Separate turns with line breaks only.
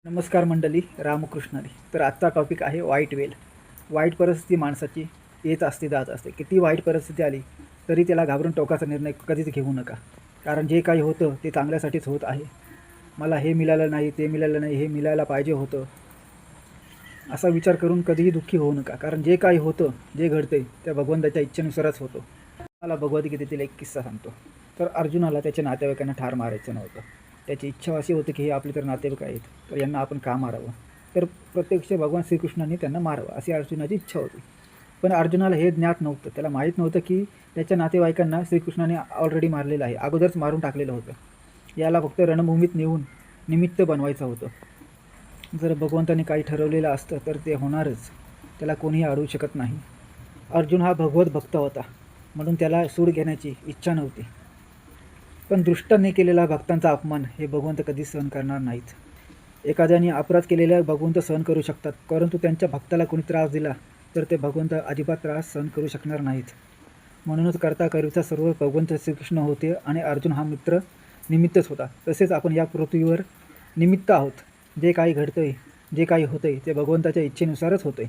नमस्कार मंडळी, रामकृष्णारी. तर आजचा टॉपिक आहे वाईट वेळ. वाईट परिस्थिती माणसाची येत असते, जात असते. किती वाईट परिस्थिती आली तरी त्याला घाबरून टोकाचा निर्णय कधीच घेऊ नका. कारण जे काही होतं ते चांगल्यासाठीच होत आहे. मला हे मिळालं नाही, ते मिळालं नाही, हे मिळायला पाहिजे होतं, असा विचार करून कधीही दुःखी होऊ नका. कारण जे काही होतं, जे घडतंय त्या भगवंताच्या इच्छेनुसारच होतं. मला भगवद्गीतेतील एक किस्सा सांगतो. तर अर्जुनाला त्याच्या नातेवाईकांना ठार मारायचं नव्हतं. त्याची इच्छा अशी होती की हे आपले तर नातेवाईक आहेत, तर यांना आपण का मारावं. तर प्रत्यक्ष भगवान श्रीकृष्णांनी त्यांना मारावं अशी अर्जुनाची इच्छा होती. पण अर्जुनाला हे ज्ञात नव्हतं. त्याला माहीत नव्हतं की त्याच्या नातेवाईकांना श्रीकृष्णाने ऑलरेडी मारलेलं आहे, अगोदरच मारून टाकलेलं होतं. याला फक्त रणभूमीत नेऊन निमित्त बनवायचं होतं. जर भगवंताने काही ठरवलेलं असतं तर ते होणारच, त्याला कोणीही अडवू शकत नाही. अर्जुन हा भगवत भक्त होता, म्हणून त्याला सूड घेण्याची इच्छा नव्हती. पण दृष्टांनी केलेला भक्तांचा अपमान हे भगवंत कधीच सहन करणार नाहीत. एखाद्याने अपराध केलेला भगवंत सहन करू शकतात, परंतु त्यांच्या भक्ताला कोणी त्रास दिला तर ते भगवंत अजिबात त्रास सहन करू शकणार नाहीत. म्हणूनच करता करीचा सर्व भगवंत श्रीकृष्ण होते आणि अर्जुन हा मित्र निमित्तच होता. तसेच आपण या पृथ्वीवर निमित्त आहोत. जे काही घडतंय, जे काही होतंय ते भगवंताच्या इच्छेनुसारच होतंय.